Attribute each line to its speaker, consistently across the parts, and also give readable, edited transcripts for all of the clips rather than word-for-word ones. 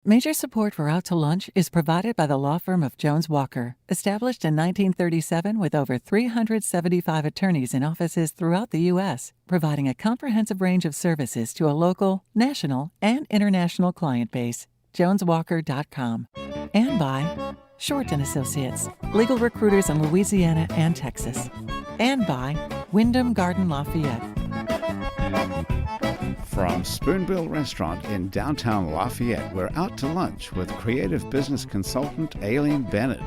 Speaker 1: Major support for Out to Lunch is provided by the law firm of Jones Walker, established in 1937 with over 375 attorneys in offices throughout the U.S., providing a comprehensive range of services to a local, national, and international client base. JonesWalker.com. And by Short & Associates, legal recruiters in Louisiana and Texas. And by Wyndham Garden Lafayette.
Speaker 2: From Spoonbill Restaurant in downtown Lafayette, we're out to lunch with creative business consultant Aileen Bennett.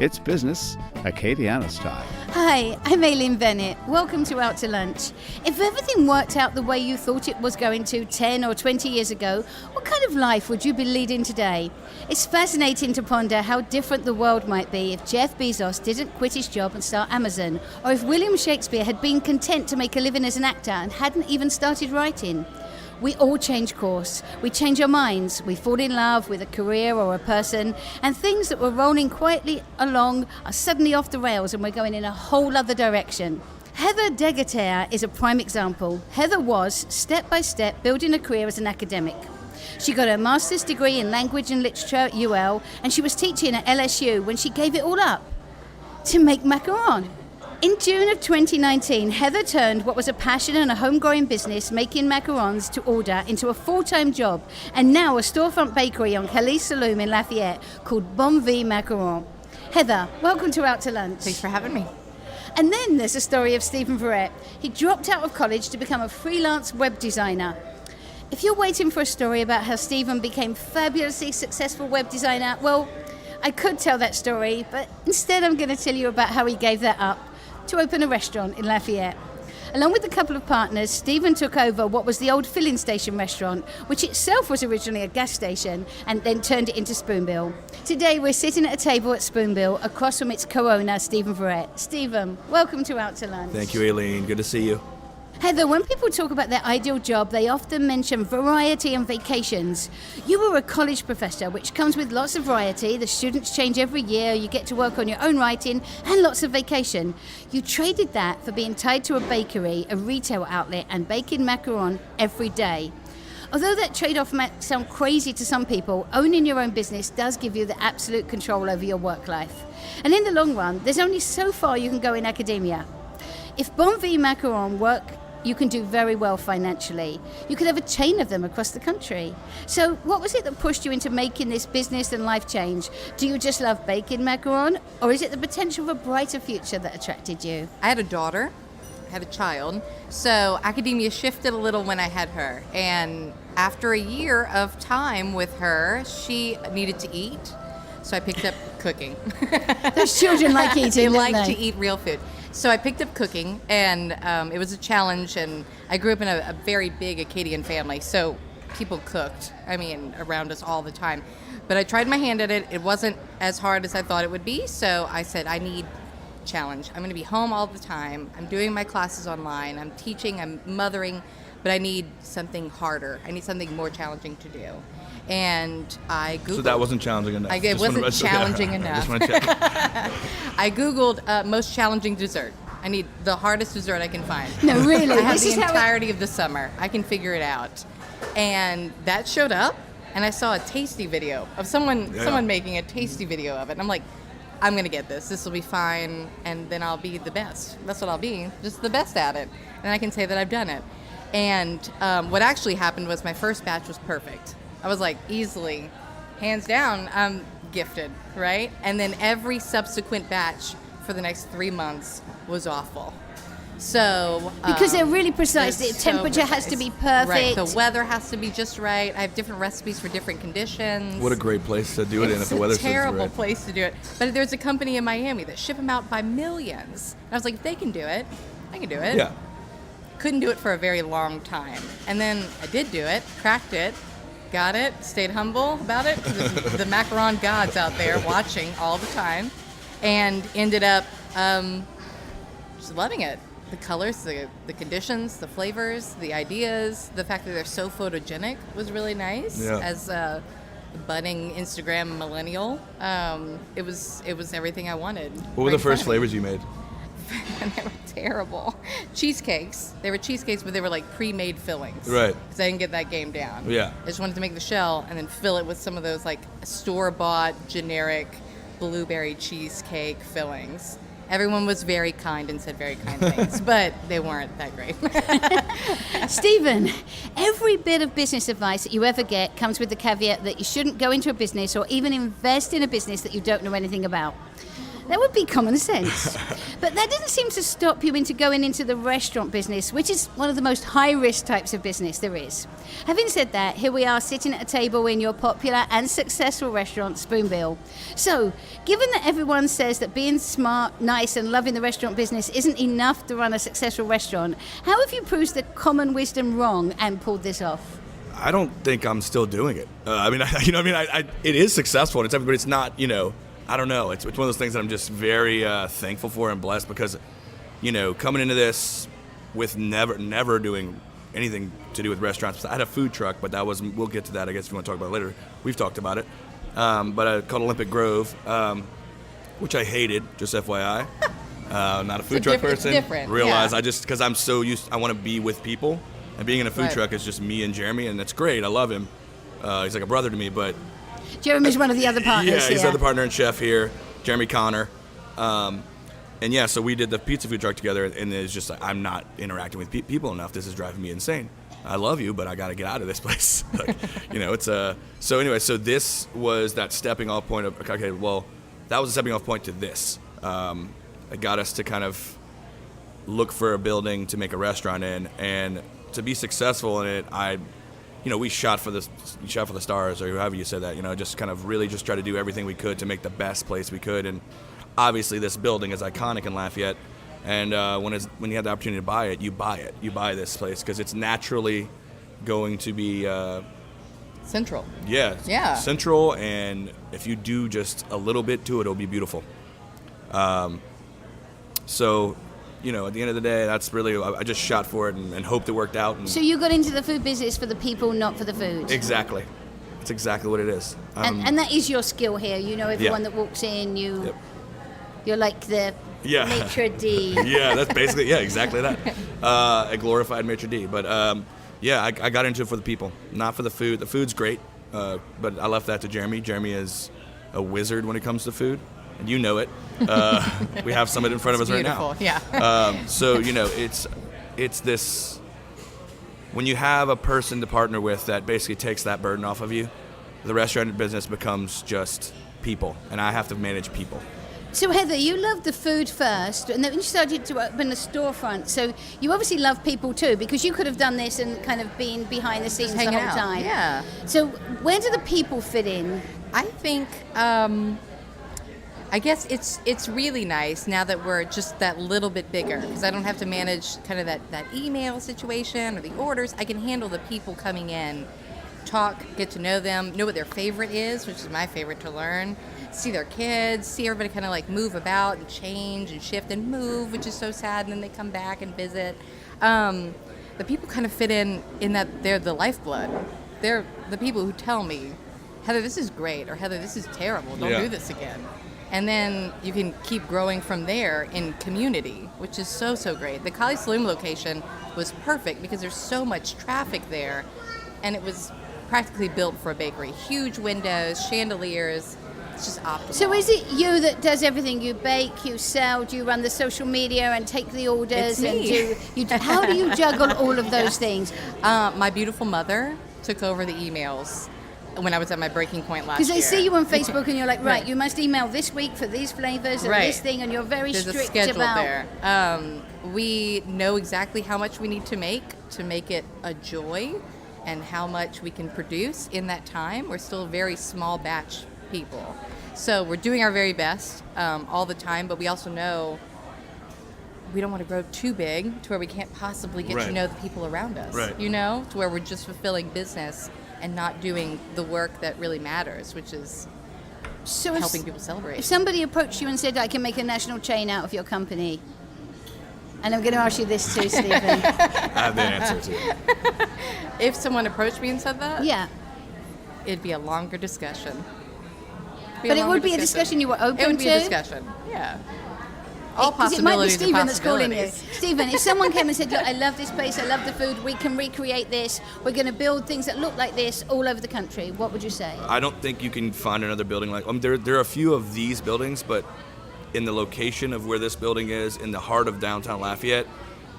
Speaker 2: It's business, Acadiana style.
Speaker 3: Hi, I'm Aileen Bennett. Welcome to Out to Lunch. If everything worked out the way you thought it was going to 10 or 20 years ago, what kind of life would you be leading today? It's fascinating to ponder how different the world might be if Jeff Bezos didn't quit his job and start Amazon, or if William Shakespeare had been content to make a living as an actor and hadn't even started writing. We all change course. We change our minds. We fall in love with a career or a person, and things that were rolling quietly along are suddenly off the rails and we're going in a whole other direction. Heather Degeyter is a prime example. Heather was, step by step, building a career as an academic. She got her master's degree in language and literature at UL, and she was teaching at LSU when she gave it all up to make macarons. In June of 2019, Heather turned what was a passion and a homegrown business making macarons to order into a full-time job, and now a storefront bakery on Kaliste Saloom in Lafayette called Bonne Vie Macarons. Heather, welcome to Out to Lunch.
Speaker 4: Thanks for having me.
Speaker 3: And then there's the story of Stephen Verrett. He dropped out of college to become a freelance web designer. If you're waiting for a story about how Stephen became fabulously successful web designer, well, I could tell that story, but instead I'm going to tell you about how he gave that up to open a restaurant in Lafayette. Along with a couple of partners, Stephen took over what was the old filling station restaurant, which itself was originally a gas station, and then turned it into Spoonbill. Today we're sitting at a table at Spoonbill across from its co-owner, Stephen Verrett. Stephen, welcome to Out to Lunch.
Speaker 5: Thank you, Aileen. Good to see you.
Speaker 3: Heather, when people talk about their ideal job, they often mention variety and vacations. You were a college professor, which comes with lots of variety. The students change every year. You get to work on your own writing and lots of vacation. You traded that for being tied to a bakery, a retail outlet, and baking macaron every day. Although that trade-off might sound crazy to some people, owning your own business does give you the absolute control over your work life. And in the long run, there's only so far you can go in academia. If Bonne Vie Macarons work, you can do very well financially. You could have a chain of them across the country. So what was it that pushed you into making this business and life change? Do you just love baking macaron, or is it the potential of a brighter future that attracted you?
Speaker 4: I had a daughter, I had a child, so academia shifted a little when I had her. And after a year of time with her, she needed to eat, so I picked up cooking.
Speaker 3: Those children like eating,
Speaker 4: They
Speaker 3: don't
Speaker 4: like
Speaker 3: they?
Speaker 4: to eat real food. So I picked up cooking, and it was a challenge, and I grew up in a very big Acadian family, so people cooked, around us all the time. But I tried my hand at it. It wasn't as hard as I thought it would be, so I said, I need challenge. I'm going to be home all the time. I'm doing my classes online. I'm teaching. I'm mothering, but I need something harder. I need something more challenging to do. And I Googled.
Speaker 5: So that wasn't challenging enough.
Speaker 4: It wasn't challenging enough. I Googled most challenging dessert. I need the hardest dessert I can find.
Speaker 3: No, really?
Speaker 4: I have
Speaker 3: This
Speaker 4: the
Speaker 3: is how
Speaker 4: entirety of the summer. I can figure it out. And that showed up, and I saw a tasty video of someone making a tasty video of it. And I'm like, I'm going to get this. This will be fine, and then I'll be the best. That's what I'll be, just the best at it. And I can say that I've done it. And what actually happened was my first batch was perfect. I was like, easily, hands down, I'm gifted, right? And then every subsequent batch for the next 3 months was awful. So
Speaker 3: because they're really precise. The temperature has to be perfect.
Speaker 4: Right. The weather has to be just right. I have different recipes for different conditions.
Speaker 5: What a great place to do it in if the weather's
Speaker 4: It's a terrible
Speaker 5: right.
Speaker 4: place to do it. But there's a company in Miami that ship them out by millions. And I was like, if they can do it, I can do it.
Speaker 5: Yeah.
Speaker 4: Couldn't do it for a very long time. And then I did do it, cracked it, got it, stayed humble about it. There's the macaron gods out there watching all the time, and ended up just loving it. The colors, the conditions, the flavors, the ideas, the fact that they're so photogenic was really nice.
Speaker 5: Yeah.
Speaker 4: As a budding Instagram millennial, it was everything I wanted.
Speaker 5: What were the first flavors you made?
Speaker 4: And they were terrible. Cheesecakes. They were cheesecakes, but they were like pre-made fillings.
Speaker 5: Right.
Speaker 4: Because I didn't get that game down.
Speaker 5: Yeah.
Speaker 4: I just wanted to make the shell and then fill it with some of those like store-bought, generic blueberry cheesecake fillings. Everyone was very kind and said very kind things, but they weren't that great.
Speaker 3: Stephen, every bit of business advice that you ever get comes with the caveat that you shouldn't go into a business or even invest in a business that you don't know anything about. That would be common sense. But that didn't seem to stop you into going into the restaurant business, which is one of the most high-risk types of business there is. Having said that, here we are sitting at a table in your popular and successful restaurant, Spoonbill. So, given that everyone says that being smart, nice, and loving the restaurant business isn't enough to run a successful restaurant, how have you proved the common wisdom wrong and pulled this off?
Speaker 5: I don't think I'm still doing it. It is successful, and but it's not, I don't know. It's one of those things that I'm just very thankful for and blessed because, coming into this with never doing anything to do with restaurants. I had a food truck, but we'll get to that, I guess, if you want to talk about it later. We've talked about it. But I called Olympic Grove, which I hated, just FYI. Not a food truck person.
Speaker 4: It's different.
Speaker 5: Realize because I'm so I want to be with people. And being in a food truck is just me and Jeremy, and it's great. I love him. He's like a brother to me, but...
Speaker 3: Jeremy's one of the other partners.
Speaker 5: Yeah, he's the other partner and chef here, Jeremy Connor. So we did the pizza food truck together, and it's just like, I'm not interacting with people enough. This is driving me insane. I love you, but I got to get out of this place. So this was that stepping off point of, okay, well, that was a stepping off point to this. It got us to kind of look for a building to make a restaurant in, and to be successful in it, we shot for the stars, or however you said that. Just kind of really just try to do everything we could to make the best place we could. And obviously, this building is iconic in Lafayette. And when you have the opportunity to buy it, you buy it. You buy this place because it's naturally going to be
Speaker 4: central.
Speaker 5: Yeah. Central, and if you do just a little bit to it, it'll be beautiful. At the end of the day, that's really, I just shot for it and hoped it worked out.
Speaker 3: So you got into the food business for the people, not for the food?
Speaker 5: Exactly. That's exactly what it is.
Speaker 3: And that is your skill here. Everyone that walks in, you're like the maitre d'.
Speaker 5: Yeah, that's basically, exactly that. A glorified maitre d'. But, I got into it for the people, not for the food. The food's great, but I left that to Jeremy. Jeremy is a wizard when it comes to food. And you know it. We have some of it in front of us right now.
Speaker 4: Yeah.
Speaker 5: It's this, when you have a person to partner with that basically takes that burden off of you, the restaurant business becomes just people, and I have to manage people.
Speaker 3: So Heather, you loved the food first, and then you started to open a storefront. So you obviously love people too, because you could have done this and kind of been behind the scenes the whole time.
Speaker 4: Yeah.
Speaker 3: So where do the people fit in?
Speaker 4: I think... I guess it's really nice now that we're just that little bit bigger, because I don't have to manage kind of that email situation or the orders. I can handle the people coming in, talk, get to know them, know what their favorite is, which is my favorite to learn, see their kids, see everybody kind of like move about and change and shift and move, which is so sad, and then they come back and visit. The people kind of fit in that they're the lifeblood. They're the people who tell me, Heather, this is great, or Heather, this is terrible, don't do this again. And then you can keep growing from there in community, which is so great. The Kaliste Saloom location was perfect because there's so much traffic there, and it was practically built for a bakery. Huge windows, chandeliers, it's just optimal.
Speaker 3: So is it you that does everything? You bake, you sell, do you run the social media and take the orders?
Speaker 4: It's me.
Speaker 3: How do you juggle all of those things?
Speaker 4: My beautiful mother took over the emails when I was at my breaking point last year.
Speaker 3: Because they see you on Facebook and you're like, right, you must email this week for these flavors and this thing, and you're very
Speaker 4: There's
Speaker 3: strict
Speaker 4: a schedule
Speaker 3: about...
Speaker 4: there. We know exactly how much we need to make it a joy, and how much we can produce in that time. We're still very small batch people. So we're doing our very best all the time, but we also know we don't want to grow too big to where we can't possibly get to know the people around us, to where we're just fulfilling business and not doing the work that really matters, which is helping people celebrate.
Speaker 3: If somebody approached you and said, I can make a national chain out of your company, and I'm going to ask you this too, Stephen.
Speaker 5: I have the answer too.
Speaker 4: If someone approached me and said that?
Speaker 3: Yeah.
Speaker 4: It'd be a longer discussion.
Speaker 3: But it would be a discussion you were open to?
Speaker 4: It would be a discussion, yeah. All
Speaker 3: 'cause it might be
Speaker 4: possibilities are
Speaker 3: Stephen that's calling you.
Speaker 4: possibilities.
Speaker 3: Stephen, if someone came and said, look, I love this place, I love the food, we can recreate this, we're going to build things that look like this all over the country, what would you say?
Speaker 5: I don't think you can find another building like. There are a few of these buildings, but in the location of where this building is, in the heart of downtown Lafayette,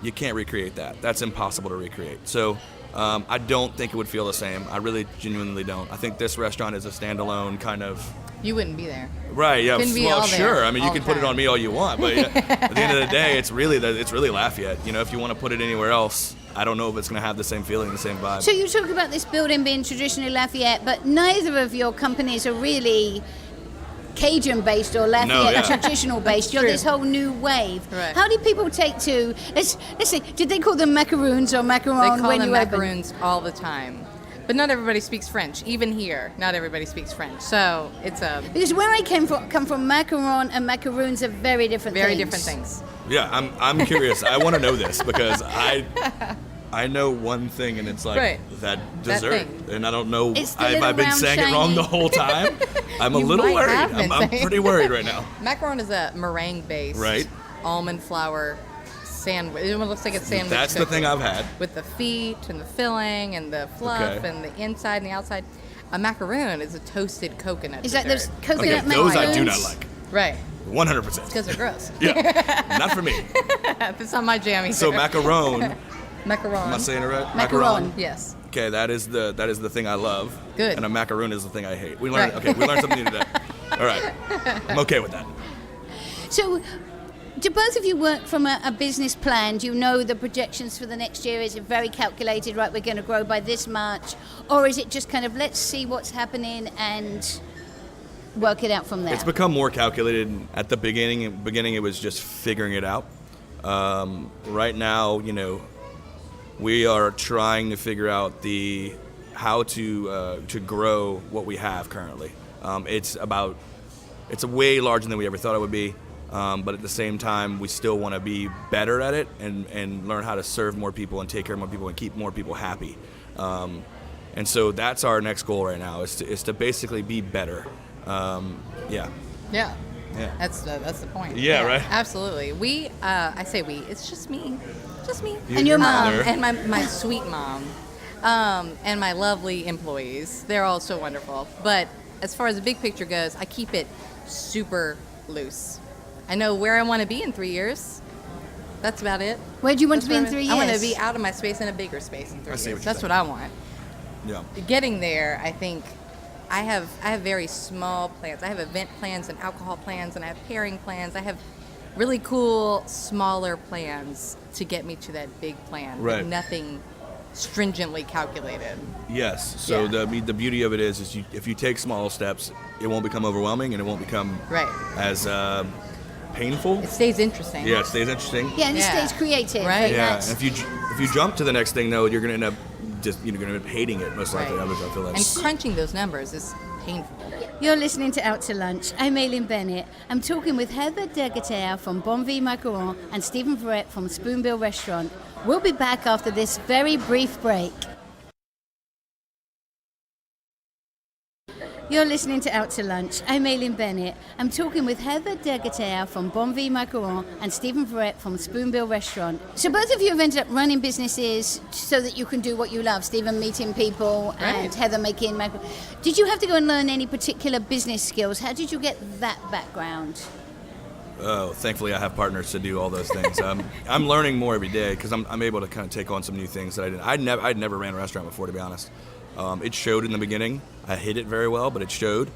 Speaker 5: you can't recreate that. That's impossible to recreate. So I don't think it would feel the same. I really genuinely don't. I think this restaurant is a standalone kind of.
Speaker 4: You wouldn't be there.
Speaker 5: Right. Yeah.
Speaker 4: Couldn't be
Speaker 5: Well,
Speaker 4: all there
Speaker 5: sure. I mean, you
Speaker 4: all
Speaker 5: can
Speaker 4: the
Speaker 5: put it
Speaker 4: time.
Speaker 5: on me all you want, but at the end of the day, it's really Lafayette. You know, if you want to put it anywhere else, I don't know if it's going to have the same feeling, the same vibe.
Speaker 3: So you talk about this building being traditionally Lafayette, but neither of your companies are really Cajun-based or Lafayette traditional-based. You're
Speaker 4: True.
Speaker 3: this whole new wave.
Speaker 4: Right.
Speaker 3: How did people take to? Let's see. Did they call them macaroons or macaron
Speaker 4: They call
Speaker 3: when
Speaker 4: them
Speaker 3: you opened?
Speaker 4: macaroons all the time. But not everybody speaks French. Even here, not everybody speaks French. So it's a
Speaker 3: Because where I come from, macaron and macaroons are very different
Speaker 4: very
Speaker 3: things.
Speaker 4: different things.
Speaker 5: Yeah, I'm curious. I want to know this because I know one thing, and it's like
Speaker 4: Right.
Speaker 5: that
Speaker 4: That
Speaker 5: dessert,
Speaker 4: thing.
Speaker 5: and I don't know
Speaker 3: It's the
Speaker 5: if
Speaker 3: little
Speaker 5: I've been
Speaker 3: round,
Speaker 5: saying it wrong
Speaker 3: shiny-
Speaker 5: the whole time. I'm a
Speaker 4: You
Speaker 5: little
Speaker 4: might
Speaker 5: worried.
Speaker 4: have been
Speaker 5: I'm
Speaker 4: saying-
Speaker 5: pretty worried right now.
Speaker 4: Macaron is a meringue-based
Speaker 5: Right.
Speaker 4: almond flour sandwich. It looks like a sandwich.
Speaker 5: That's the
Speaker 4: cookie.
Speaker 5: thing I've had.
Speaker 4: With the feet and the filling and the fluff
Speaker 5: Okay.
Speaker 4: and the inside and the outside. A macaroon is a toasted coconut
Speaker 3: Is that
Speaker 4: dessert.
Speaker 3: those coconut
Speaker 5: Okay, those I do
Speaker 3: macaroons?
Speaker 5: not like.
Speaker 4: Right.
Speaker 5: 100%.
Speaker 4: Because they're gross.
Speaker 5: Yeah, not for me.
Speaker 4: That's not my jam either.
Speaker 5: So macaron.
Speaker 4: Macaron.
Speaker 5: Am I saying it right?
Speaker 3: Macaron.
Speaker 4: Yes.
Speaker 5: Okay, that is the thing I love.
Speaker 4: Good.
Speaker 5: And a macaroon is the thing I hate. We learned.
Speaker 4: Right.
Speaker 5: Okay, we learned something new today. All right, I'm okay with that.
Speaker 3: So, do both of you work from a business plan? Do you know the projections for the next year? Is it very calculated, right, we're going to grow by this much? Or is it just kind of, let's see what's happening and work it out from there?
Speaker 5: It's become more calculated. At the beginning, it was just figuring it out. Right now, you know, we are trying to figure out how to grow what we have currently. It's way larger than we ever thought it would be. But at the same time, we still want to be better at it and learn how to serve more people and take care of more people and keep more people happy. And so that's our next goal right now is to basically be better. Yeah.
Speaker 4: Yeah.
Speaker 5: Yeah.
Speaker 4: That's the point.
Speaker 5: Yeah, right?
Speaker 4: Absolutely. We, I say we, it's just me. Just me.
Speaker 5: You-
Speaker 3: And your mom.
Speaker 5: mother.
Speaker 4: And my sweet mom. And my lovely employees. They're all so wonderful. But as far as the big picture goes, I keep it super loose. I know where I want to be in 3 years. That's about it.
Speaker 3: Where do you want to
Speaker 4: That's
Speaker 3: be in
Speaker 4: where
Speaker 3: 3 years?
Speaker 4: I want to be out of my space in a bigger space in 3
Speaker 5: I
Speaker 4: years.
Speaker 5: see what you're
Speaker 4: That's
Speaker 5: saying.
Speaker 4: what I want.
Speaker 5: Yeah.
Speaker 4: Getting there, I think I have very small plans. I have event plans and alcohol plans, and I have pairing plans. I have really cool, smaller plans to get me to that big plan. but
Speaker 5: Right.
Speaker 4: Nothing stringently calculated.
Speaker 5: Yes. So
Speaker 4: Yeah.
Speaker 5: the beauty of it is if you take small steps, it won't become overwhelming and it won't become
Speaker 4: Right.
Speaker 5: as painful.
Speaker 4: It stays interesting.
Speaker 5: Yeah, it stays interesting.
Speaker 3: Yeah, and it
Speaker 4: Yeah.
Speaker 3: stays creative.
Speaker 4: Right.
Speaker 3: and
Speaker 5: Yeah,
Speaker 3: that's-
Speaker 5: and if you jump to the next thing though, you're gonna end up you're gonna end up hating it most likely.
Speaker 4: Right.
Speaker 5: I feel like.
Speaker 4: And crunching those numbers is painful.
Speaker 3: You're listening to Out to Lunch. I'm Aileen Bennett. I'm talking with Heather Degeyter from Bonne Vie Macarons and Stephen Verrett from Spoonbill Restaurant. We'll be back after this very brief break. You're listening to Out to Lunch. I'm Aileen Bennett. I'm talking with Heather Degeyter from Bonne Vie Macarons and Stephen Verrett from Spoonbill Restaurant. So both of you have ended up running businesses so that you can do what you love. Stephen meeting people and
Speaker 4: Right.
Speaker 3: Heather making macarons. Did you have to go and learn any particular business skills? How did you get that background?
Speaker 5: Oh, thankfully I have partners to do all those things. I'm learning more every day because I'm able to kind of take on some new things that I didn't. I'd never ran a restaurant before, to be honest. It showed in the beginning. I hid it very well, but it showed.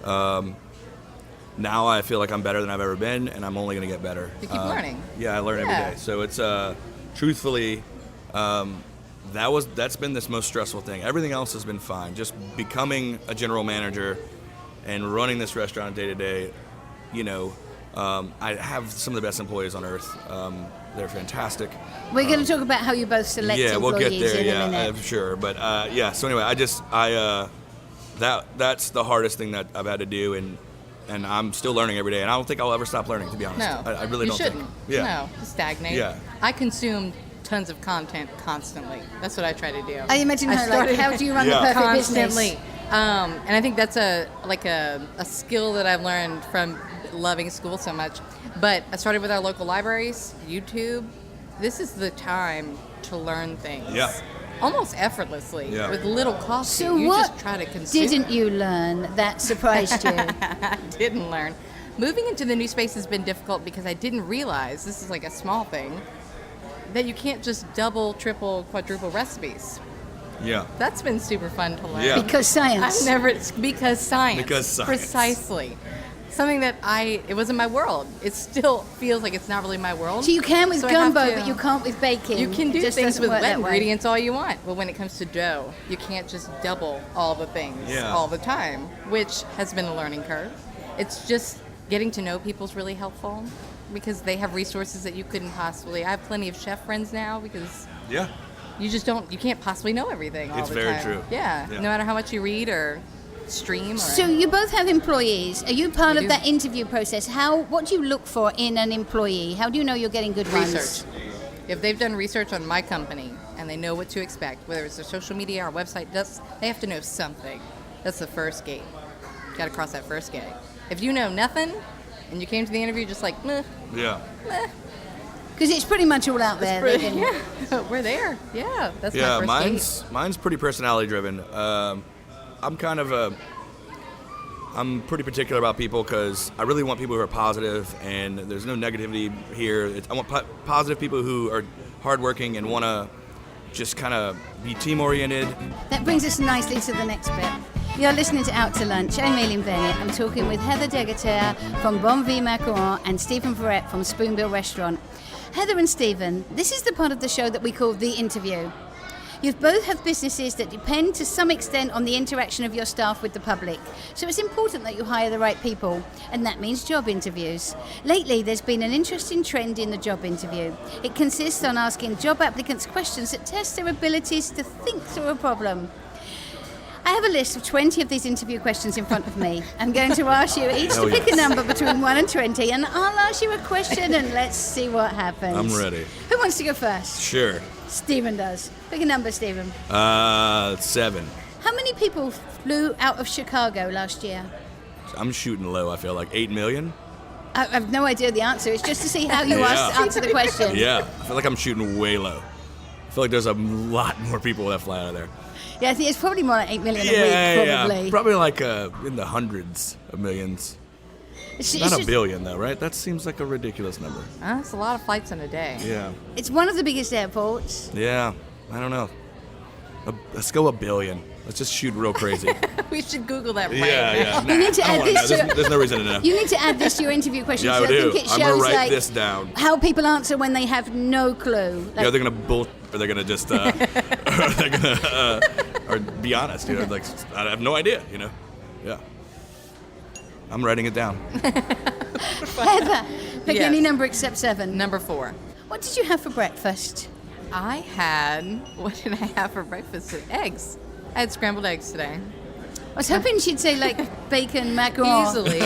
Speaker 5: Now I feel like I'm better than I've ever been, and I'm only going to get better.
Speaker 4: You keep learning.
Speaker 5: Yeah, I learn
Speaker 4: Yeah.
Speaker 5: every day. So it's truthfully, that's been this most stressful thing. Everything else has been fine. Just becoming a general manager and running this restaurant day to day. You know, I have some of the best employees on earth. They're fantastic.
Speaker 3: We're going to talk about how you both select
Speaker 5: Yeah, we'll
Speaker 3: employees
Speaker 5: get there.
Speaker 3: in
Speaker 5: Yeah,
Speaker 3: a minute.
Speaker 5: sure. But yeah. So anyway, that's the hardest thing that I've had to do, and I'm still learning every day, and I don't think I'll ever stop learning. To be honest,
Speaker 4: No.
Speaker 5: I really
Speaker 4: you
Speaker 5: don't
Speaker 4: shouldn't.
Speaker 5: think. Yeah.
Speaker 4: No, stagnate.
Speaker 5: Yeah.
Speaker 4: I consumed tons of content constantly. That's what I try to do.
Speaker 3: I imagine
Speaker 4: I
Speaker 3: her, like,
Speaker 4: started-
Speaker 3: how do you run
Speaker 5: Yeah.
Speaker 3: the perfect
Speaker 4: constantly.
Speaker 3: business?
Speaker 4: And I think that's a skill that I've learned from loving school so much. But I started with our local libraries, YouTube. This is the time to learn things.
Speaker 5: Yeah.
Speaker 4: Almost effortlessly, with little cost.
Speaker 3: So
Speaker 4: you
Speaker 3: what
Speaker 4: just try to consume.
Speaker 3: didn't you learn that surprised you?
Speaker 4: I didn't learn. Moving into the new space has been difficult because I didn't realize, this is like a small thing, that you can't just double, triple, quadruple recipes.
Speaker 5: Yeah.
Speaker 4: That's been super fun to learn.
Speaker 5: Yeah.
Speaker 3: Because science.
Speaker 4: Because science.
Speaker 5: Because science.
Speaker 4: Precisely. Something that it wasn't my world. It still feels like it's not really my world.
Speaker 3: So you can with
Speaker 4: So I have
Speaker 3: gumbo,
Speaker 4: to-
Speaker 3: but you can't with baking.
Speaker 4: You can
Speaker 3: It
Speaker 4: do
Speaker 3: just
Speaker 4: things
Speaker 3: doesn't
Speaker 4: with
Speaker 3: work
Speaker 4: wet
Speaker 3: that way.
Speaker 4: ingredients all you want, but when it comes to dough, you can't just double all the things all the time, which has been a learning curve. It's just getting to know people's really helpful because they have resources that you couldn't possibly. I have plenty of chef friends now because
Speaker 5: Yeah.
Speaker 4: you can't possibly know everything all
Speaker 5: It's
Speaker 4: the
Speaker 5: very
Speaker 4: time.
Speaker 5: true.
Speaker 4: Yeah,
Speaker 5: Yeah.
Speaker 4: no matter how much you read or stream. Or
Speaker 3: So you both have employees. Are you part
Speaker 4: We
Speaker 3: of
Speaker 4: do.
Speaker 3: that interview process? What do you look for in an employee? How do you know you're getting good ones?
Speaker 4: research. If they've done research on my company and they know what to expect, whether it's their social media or website, they have to know something. That's the first gate. Got to cross that first gate. If you know nothing and you came to the interview just like, meh,
Speaker 5: Yeah.
Speaker 3: Because it's pretty much all out there. They can-
Speaker 4: yeah, we're there. Yeah, that's
Speaker 5: Yeah,
Speaker 4: my first
Speaker 5: mine's pretty personality driven. I'm pretty particular about people because I really want people who are positive, and there's no negativity here. I want positive people who are hardworking and want to just kind of be team oriented.
Speaker 3: That brings us nicely to the next bit. You're listening to Out to Lunch. I'm Aileen Bennett. I'm talking with Heather Degeyter from Bonne Vie Macarons and Stephen Verrett from Spoonbill Restaurant. Heather and Stephen, this is the part of the show that we call The Interview. You both have businesses that depend to some extent on the interaction of your staff with the public. So it's important that you hire the right people, and that means job interviews. Lately, there's been an interesting trend in the job interview. It consists on asking job applicants questions that test their abilities to think through a problem. I have a list of 20 of these interview questions in front of me. I'm going to ask you each to pick a number between 1 and 20, and I'll ask you a question and let's see what happens.
Speaker 5: I'm ready.
Speaker 3: Who wants to go first?
Speaker 5: Sure.
Speaker 3: Stephen does. Pick a number, Stephen.
Speaker 5: 7.
Speaker 3: How many people flew out of Chicago last year?
Speaker 5: I'm shooting low, I feel like. 8 million?
Speaker 3: I have no idea the answer. It's just to see how you
Speaker 5: Yeah.
Speaker 3: answer the question.
Speaker 5: Yeah. I feel like I'm shooting way low. I feel like there's a lot more people that fly out of there.
Speaker 3: Yeah, I think it's probably more like 8 million a week, probably.
Speaker 5: Yeah. Probably like in the hundreds of millions.
Speaker 3: It's
Speaker 5: Not a
Speaker 3: just-
Speaker 5: billion, though, right? That seems like a ridiculous number.
Speaker 4: That's a lot of flights in a day.
Speaker 5: Yeah.
Speaker 3: It's one of the biggest airports.
Speaker 5: Yeah. I don't know. Let's go a billion. Let's just shoot real crazy.
Speaker 4: We should Google that right now.
Speaker 5: Yeah.
Speaker 3: You need to
Speaker 5: I don't
Speaker 3: add
Speaker 5: wanna
Speaker 3: this
Speaker 5: know.
Speaker 3: to-
Speaker 5: There's no reason to know.
Speaker 3: You need to add this to your interview questions.
Speaker 5: Yeah, I
Speaker 3: so
Speaker 5: do.
Speaker 3: I think it
Speaker 5: I'm
Speaker 3: shows
Speaker 5: gonna write
Speaker 3: like
Speaker 5: this down.
Speaker 3: how people answer when they have no clue. Like,
Speaker 5: Yeah, they're gonna or they're gonna just, or they're gonna, or be honest. You know, like I have no idea. You know, yeah. I'm writing it down.
Speaker 3: Heather, pick
Speaker 4: Yes.
Speaker 3: any number except 7.
Speaker 4: Number 4.
Speaker 3: What did you have for breakfast?
Speaker 4: What did I have for breakfast? Eggs. I had scrambled eggs today.
Speaker 3: I was hoping she'd say like bacon macaron.
Speaker 4: Easily.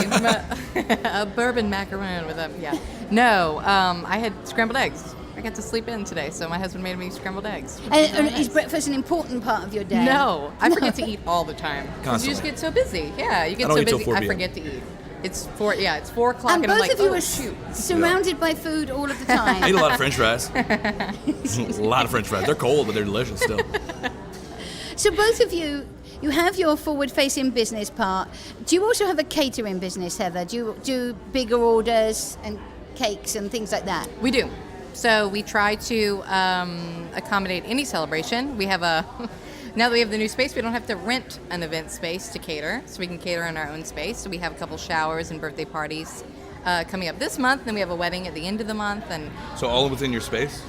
Speaker 4: A bourbon macaron with a, yeah. No, I had scrambled eggs. I got to sleep in today, so my husband made me scrambled eggs. which was
Speaker 3: And
Speaker 4: really
Speaker 3: is
Speaker 4: nice.
Speaker 3: breakfast an important part of your day?
Speaker 4: No, I forget to eat all the time. 'Cause you just
Speaker 5: Constantly.
Speaker 4: get so busy. Yeah, you get
Speaker 5: I don't
Speaker 4: so
Speaker 5: eat till
Speaker 4: busy.
Speaker 5: 4
Speaker 4: I
Speaker 5: p.m.
Speaker 4: forget to eat. It's 4 o'clock,
Speaker 3: And
Speaker 4: and I'm
Speaker 3: both
Speaker 4: like,
Speaker 3: of you
Speaker 4: oh,
Speaker 3: are
Speaker 4: shoot.
Speaker 3: surrounded by food all of the time.
Speaker 5: I eat a lot of French fries. A lot of French fries. They're cold, but they're delicious still.
Speaker 3: So both of you have your forward-facing business part. Do you also have a catering business, Heather? Do you do bigger orders and cakes and things like that?
Speaker 4: We do. So we try to accommodate any celebration. We have now that we have the new space, we don't have to rent an event space to cater, so we can cater in our own space. So we have a couple showers and birthday parties coming up this month, then we have a wedding at the end of the month, and
Speaker 5: So all within your space?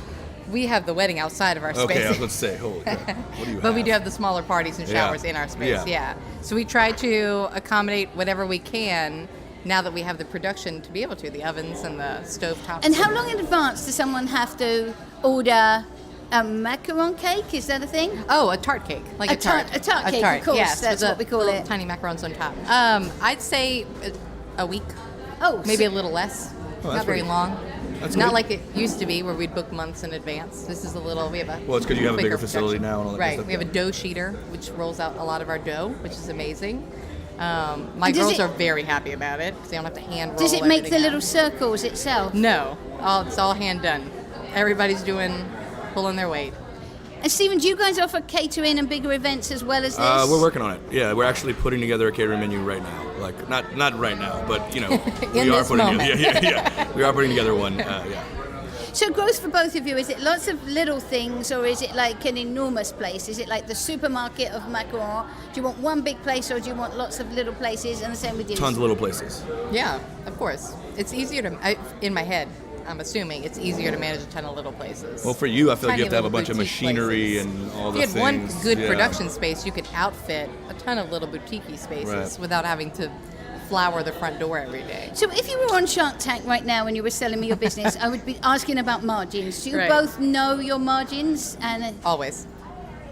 Speaker 4: we have the wedding outside of our space.
Speaker 5: Okay, I was about to say, holy crap. What do you
Speaker 4: But we do have the smaller parties and
Speaker 5: Yeah.
Speaker 4: showers in our space,
Speaker 5: Yeah.
Speaker 4: yeah. So we try to accommodate whatever we can now that we have the production to be able to, the ovens and the stovetops.
Speaker 3: And how long in advance does someone have to order a macaron cake? Is that a thing?
Speaker 4: Oh, a tart cake, like
Speaker 3: A
Speaker 4: a tart.
Speaker 3: tart- a tart cake, of course,
Speaker 4: Yes,
Speaker 3: that's
Speaker 4: with
Speaker 3: what we call
Speaker 4: little
Speaker 3: it.
Speaker 4: Tiny macarons on top. I'd say a week,
Speaker 3: Oh,
Speaker 4: maybe
Speaker 3: so-
Speaker 4: a little less.
Speaker 5: that's
Speaker 4: Not very
Speaker 5: pretty-
Speaker 4: long.
Speaker 5: that's
Speaker 4: Not
Speaker 5: good.
Speaker 4: like it used to be, where we'd book months in advance. This is a little. We have a.
Speaker 5: Well, it's 'cause you have a
Speaker 4: quicker
Speaker 5: bigger facility
Speaker 4: production.
Speaker 5: now and all that good
Speaker 4: Right.
Speaker 5: stuff,
Speaker 4: We have a
Speaker 5: yeah.
Speaker 4: dough sheeter, which rolls out a lot of our dough, which is amazing. My girls are very happy about it because they don't have to hand roll.
Speaker 3: Does it make the
Speaker 4: everything
Speaker 3: little
Speaker 4: out.
Speaker 3: circles itself?
Speaker 4: No, it's all hand done. Everybody's pulling their weight.
Speaker 3: And Stephen, do you guys offer catering and bigger events as well as this?
Speaker 5: We're working on it. Yeah, we're actually putting together a catering menu right now. Like not right now, but we
Speaker 4: In
Speaker 5: are
Speaker 4: this
Speaker 5: putting
Speaker 4: moment.
Speaker 5: together. Yeah. We are putting together one. Yeah.
Speaker 3: So growth for both of you, is it lots of little things or is it like an enormous place? Is it like the supermarket of macarons? Do you want one big place or do you want lots of little places? And the same with you.
Speaker 5: Tons of little places.
Speaker 4: Yeah, of course. It's easier in my head, I'm assuming, it's easier to manage a ton of little places.
Speaker 5: Well, for you, I feel like you
Speaker 4: Tiny
Speaker 5: have to have a
Speaker 4: little
Speaker 5: bunch of
Speaker 4: boutique
Speaker 5: machinery
Speaker 4: places.
Speaker 5: and all
Speaker 4: If
Speaker 5: the
Speaker 4: you had
Speaker 5: things.
Speaker 4: one good
Speaker 5: Yeah.
Speaker 4: production space, you could outfit a ton of little boutique spaces
Speaker 5: Right.
Speaker 4: without having to flower the front door every day.
Speaker 3: So if you were on Shark Tank right now and you were selling me your business, I would be asking about margins. Do you
Speaker 4: Right.
Speaker 3: both know your margins? And
Speaker 4: Always.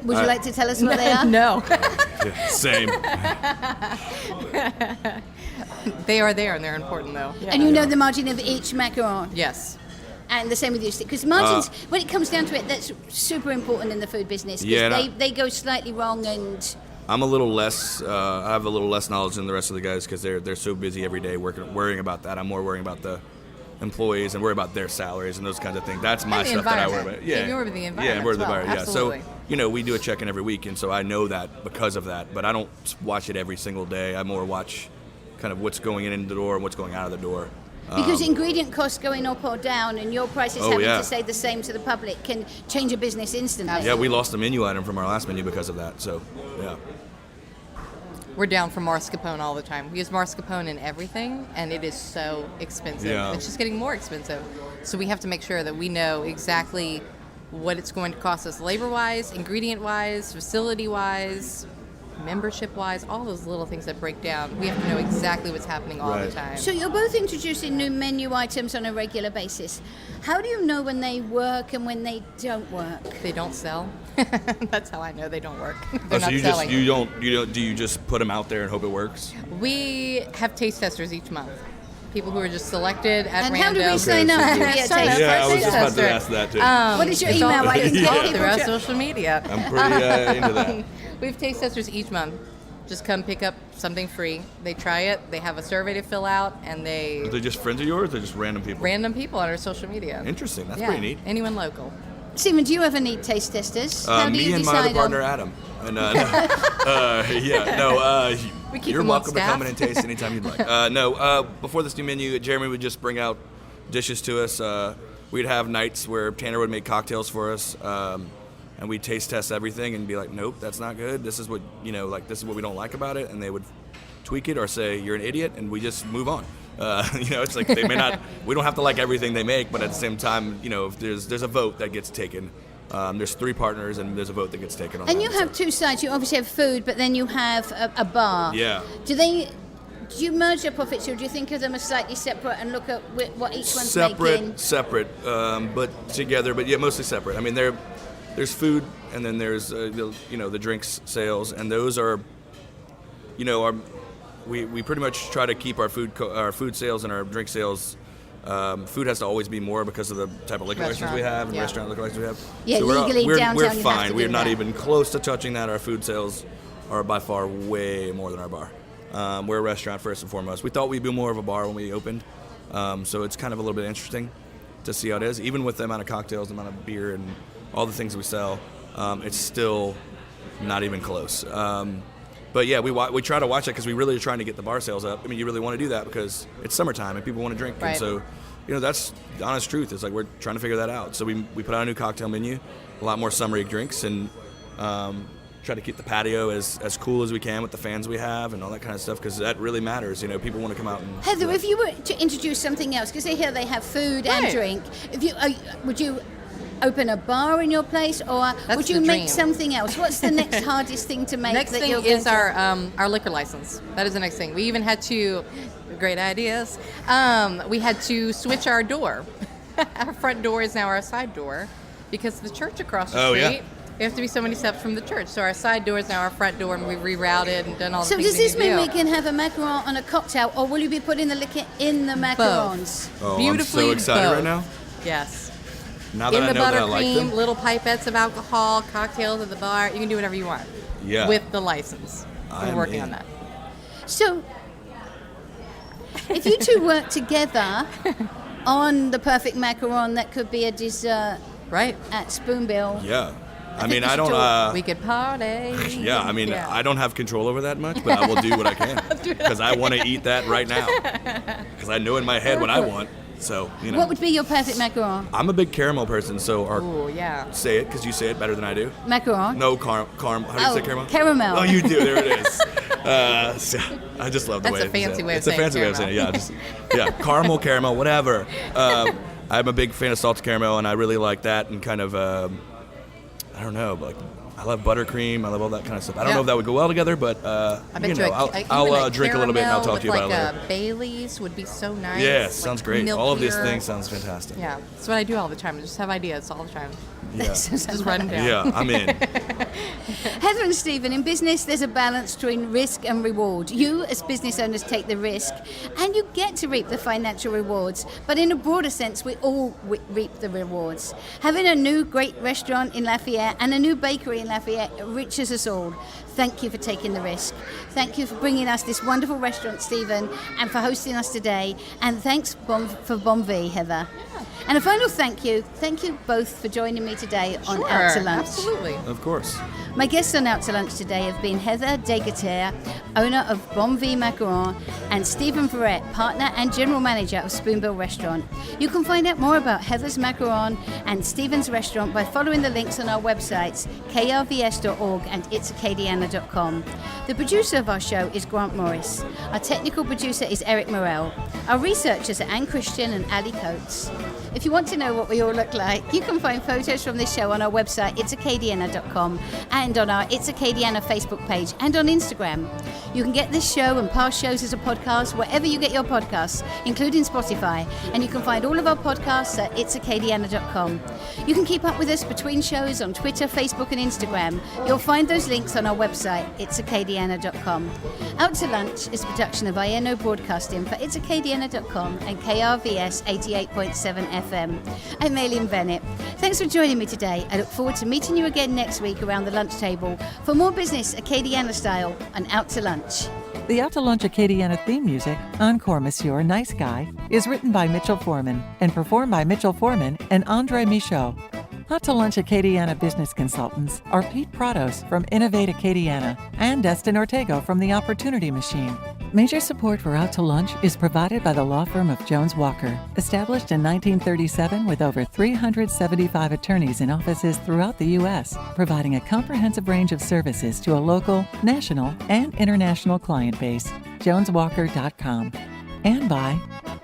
Speaker 3: would you like to tell us what they are?
Speaker 4: No.
Speaker 5: Yeah, same.
Speaker 4: They are there and they're important though.
Speaker 3: And you know the margin of each macaron?
Speaker 4: Yes.
Speaker 3: And the same with you, because margins, when it comes down to it, that's super important in the food business.
Speaker 5: Yeah,
Speaker 3: Because
Speaker 5: and
Speaker 3: they go slightly wrong and...
Speaker 5: I'm a little less. I have a little less knowledge than the rest of the guys because they're so busy every day worrying about that. I'm more worrying about the employees and worry about their salaries and those kinds of things. That's my
Speaker 4: And the
Speaker 5: stuff that I worry
Speaker 4: environment.
Speaker 5: about.
Speaker 4: Yeah, you're with the environment
Speaker 5: Yeah, we're
Speaker 4: as
Speaker 5: the
Speaker 4: well.
Speaker 5: environment.
Speaker 4: Absolutely.
Speaker 5: Yeah, so we do a check-in every week, and so I know that because of that. But I don't watch it every single day. I more watch kind of what's going in the door and what's going out of the door.
Speaker 3: Because ingredient costs going up or down and your prices
Speaker 5: Oh,
Speaker 3: having
Speaker 5: yeah.
Speaker 3: to stay the same to the public can change a business instantly.
Speaker 5: Yeah, we lost a menu item from our last menu because of that. So, yeah.
Speaker 4: We're down for mascarpone all the time. We use mascarpone in everything, and it is so expensive.
Speaker 5: Yeah.
Speaker 4: It's just getting more expensive. So we have to make sure that we know exactly what it's going to cost us labor-wise, ingredient-wise, facility-wise, membership-wise, all those little things that break down. We have to know exactly what's happening all the
Speaker 5: Right.
Speaker 4: time.
Speaker 3: So you're both introducing new menu items on a regular basis. How do you know when they work and when they don't work?
Speaker 4: They don't sell. That's how I know they don't work.
Speaker 5: Oh,
Speaker 4: They're
Speaker 5: so
Speaker 4: not
Speaker 5: you
Speaker 4: selling.
Speaker 5: do you just put them out there and hope it works?
Speaker 4: We have taste testers each month. People who are just selected at
Speaker 3: And
Speaker 4: random.
Speaker 3: how do we sign up
Speaker 5: so
Speaker 3: to
Speaker 5: good.
Speaker 3: be a
Speaker 4: Sign up
Speaker 3: taste
Speaker 4: for a
Speaker 5: Yeah, I was
Speaker 4: taste
Speaker 5: just about to
Speaker 4: tester.
Speaker 5: ask that too.
Speaker 3: What is your
Speaker 4: It's
Speaker 3: email?
Speaker 4: all-
Speaker 3: I can
Speaker 5: Yeah.
Speaker 3: get
Speaker 4: all
Speaker 3: people
Speaker 4: through our
Speaker 3: to-
Speaker 4: social media.
Speaker 5: I'm pretty into that.
Speaker 4: We have taste testers each month. Just come pick up something free. They try it. They have a survey to fill out, and
Speaker 5: Are they just friends of yours or just random people?
Speaker 4: random people on our social media.
Speaker 5: Interesting. That's
Speaker 4: Yeah,
Speaker 5: pretty neat.
Speaker 4: anyone local.
Speaker 3: Stephen, do you ever need taste testers? How do
Speaker 5: Me
Speaker 3: you
Speaker 5: and my
Speaker 3: decide
Speaker 5: other partner
Speaker 3: on...
Speaker 5: Adam. And
Speaker 4: We keep
Speaker 5: you're
Speaker 4: them on
Speaker 5: welcome to
Speaker 4: staff.
Speaker 5: come in and taste anytime you'd like. Before this new menu, Jeremy would just bring out dishes to us. We'd have nights where Tanner would make cocktails for us, and we'd taste test everything and be like, nope, that's not good. This is what this is what we don't like about it, and they would tweak it or say you're an idiot, and we just move on. It's like they may not. We don't have to like everything they make, but at the same time, if there's a vote that gets taken. There's 3 partners, and there's a vote that gets taken on.
Speaker 3: And
Speaker 5: that,
Speaker 3: you have 2 sides. You obviously have food, but then you have a bar.
Speaker 5: Yeah.
Speaker 3: Do you merge your profits, or do you think of them as slightly separate and look at what each one's making?
Speaker 5: Separate, but together. But yeah, mostly separate. I mean, there's food, and then there's the drinks sales, and those are, we pretty much try to keep our food sales and our drink sales. Food has to always be more because of the type of liquor license we have and
Speaker 4: yeah.
Speaker 5: restaurant liquor license we have.
Speaker 3: Yeah,
Speaker 5: so
Speaker 3: legally
Speaker 5: we're
Speaker 3: downtown you have
Speaker 5: fine.
Speaker 3: to
Speaker 5: We're
Speaker 3: do
Speaker 5: not
Speaker 3: that.
Speaker 5: even close to touching that. Our food sales are by far way more than our bar. We're a restaurant first and foremost. We thought we'd be more of a bar when we opened, so it's kind of a little bit interesting to see how it is. Even with the amount of cocktails, the amount of beer, and all the things we sell, it's still not even close. But yeah, we try to watch it because we really are trying to get the bar sales up. I mean, you really want to do that because it's summertime and people want to drink,
Speaker 4: Right.
Speaker 5: and so that's the honest truth. It's like we're trying to figure that out. So we put out a new cocktail menu, a lot more summery drinks, and try to keep the patio as cool as we can with the fans we have and all that kind of stuff because that really matters. People want to come out and
Speaker 3: Heather, if you were to introduce something else, because they have food and
Speaker 4: Right.
Speaker 3: drink, would you open a bar in your place, or
Speaker 4: That's
Speaker 3: would you
Speaker 4: the
Speaker 3: make
Speaker 4: dream.
Speaker 3: something else? What's the next hardest thing to make?
Speaker 4: Next
Speaker 3: that
Speaker 4: thing
Speaker 3: you're
Speaker 4: is
Speaker 3: going to...
Speaker 4: our liquor license. That is the next thing. We even had to, great ideas, we had to switch our door. Our front door is now our side door because the church across the
Speaker 5: Oh, yeah.
Speaker 4: street, we have to be so many steps from the church. So our side door is now our front door, and we've rerouted and done all the
Speaker 3: So
Speaker 4: things
Speaker 3: does this
Speaker 4: we need
Speaker 3: mean
Speaker 4: to
Speaker 3: we
Speaker 4: do.
Speaker 3: can have a macaron on a cocktail, or will you be putting the liquor in the macarons?
Speaker 5: Oh,
Speaker 4: Beautifully
Speaker 5: I'm so excited
Speaker 4: both.
Speaker 5: right now.
Speaker 4: Yes.
Speaker 5: Now that
Speaker 4: In
Speaker 5: I
Speaker 4: the
Speaker 5: know that I like
Speaker 4: buttercream,
Speaker 5: them.
Speaker 4: little pipettes of alcohol, cocktails at the bar. You can do whatever you want.
Speaker 5: Yeah.
Speaker 4: With the license.
Speaker 5: I'm
Speaker 4: We're working
Speaker 5: in.
Speaker 4: on that.
Speaker 3: So, if you two work together on the perfect macaron that could be a dessert
Speaker 4: Right.
Speaker 3: at Spoonbill.
Speaker 5: Yeah. I
Speaker 3: think
Speaker 5: mean,
Speaker 3: we
Speaker 5: I
Speaker 3: should
Speaker 5: don't.
Speaker 3: talk.
Speaker 4: We could party.
Speaker 5: Yeah, I mean,
Speaker 4: Yeah.
Speaker 5: I don't have control over that much, but I will do what I can because I want to eat that right now. Because I know in my head what I want. So
Speaker 3: What would be your perfect macaron?
Speaker 5: I'm a big caramel person. So
Speaker 4: Ooh, yeah.
Speaker 5: say it because you say it better than I do.
Speaker 3: Macaron?
Speaker 5: No caramel. How do you say caramel?
Speaker 3: Caramel.
Speaker 5: Oh, you do. There it is. So, I just love the
Speaker 4: That's
Speaker 5: way
Speaker 4: a fancy way of
Speaker 5: it's a
Speaker 4: saying
Speaker 5: fancy way of saying it. Yeah, caramel, whatever. I'm a big fan of salted caramel, and I really like that. And kind of, I don't know, like I love buttercream. I love all that kind of stuff. I don't know if that would go well together, but
Speaker 4: I bet
Speaker 5: I'll drink a little bit and I'll talk to you about it later.
Speaker 4: Like Bailey's would be so nice.
Speaker 5: Yeah,
Speaker 4: like
Speaker 5: sounds great. All of these
Speaker 4: milkier.
Speaker 5: things sounds fantastic.
Speaker 4: Yeah, that's what I do all the time. I just have ideas all the time.
Speaker 5: Yeah.
Speaker 4: Just run them down.
Speaker 5: Yeah, I'm in.
Speaker 3: Heather and Stephen, in business, there's a balance between risk and reward. You, as business owners, take the risk, and you get to reap the financial rewards. But in a broader sense, we all reap the rewards. Having a new great restaurant in Lafayette and a new bakery in Lafayette enriches us all. Thank you for taking the risk. Thank you for bringing us this wonderful restaurant, Stephen, and for hosting us today. And thanks for Bonne Vie, Heather. And a final thank you. Thank you both for joining me today on
Speaker 4: Sure,
Speaker 3: Out to Lunch.
Speaker 4: absolutely.
Speaker 5: Of course.
Speaker 3: My guests on Out to Lunch today have been Heather Degeyter, owner of Bonne Vie Macarons, and Stephen Verrett, partner and general manager of Spoonbill Restaurant. You can find out more about Heather's Macaron and Stephen's restaurant by following the links on our websites, krvs.org and itsacadiana.com. The producer of our show is Grant Morris. Our technical producer is Eric Morell. Our researchers are Anne Christian and Ali Coates. If you want to know what we all look like, you can find photos from this show on our website, itsacadiana.com, and on our It's Acadiana Facebook page, and on Instagram. You can get this show and past shows as a podcast wherever you get your podcasts, including Spotify, and you can find all of our podcasts at itsacadiana.com. You can keep up with us between shows on Twitter, Facebook, and Instagram. You'll find those links on our website, itsacadiana.com. Out to Lunch is a production of INO Broadcasting for itsacadiana.com and KRVS 88.7 FM. I'm Aileen Bennett. Thanks for joining me today. I look forward to meeting you again next week around the lunch table for more business Acadiana style and Out to Lunch.
Speaker 1: The Out to Lunch Acadiana theme music, Encore Monsieur Nice Guy, is written by Mitchell Foreman and performed by Mitchell Foreman and Andre Michaud. Out to Lunch Acadiana business consultants are Pete Prados from Innovate Acadiana and Destin Ortego from The Opportunity Machine. Major support for Out to Lunch is provided by the law firm of Jones Walker, established in 1937 with over 375 attorneys in offices throughout the U.S., providing a comprehensive range of services to a local, national, and international client base. JonesWalker.com. And by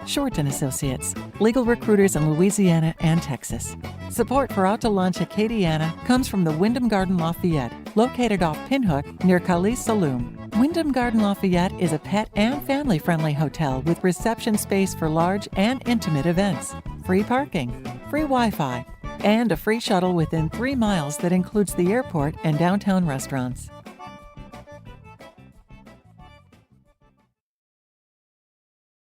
Speaker 1: Shorten Associates, legal recruiters in Louisiana and Texas. Support for Out to Lunch Acadiana comes from the Wyndham Garden Lafayette, located off Pinhook near Kaliste Saloom. Wyndham Garden Lafayette is a pet and family-friendly hotel with reception space for large and intimate events, free parking, free Wi-Fi, and a free shuttle within 3 miles that includes the airport and downtown restaurants.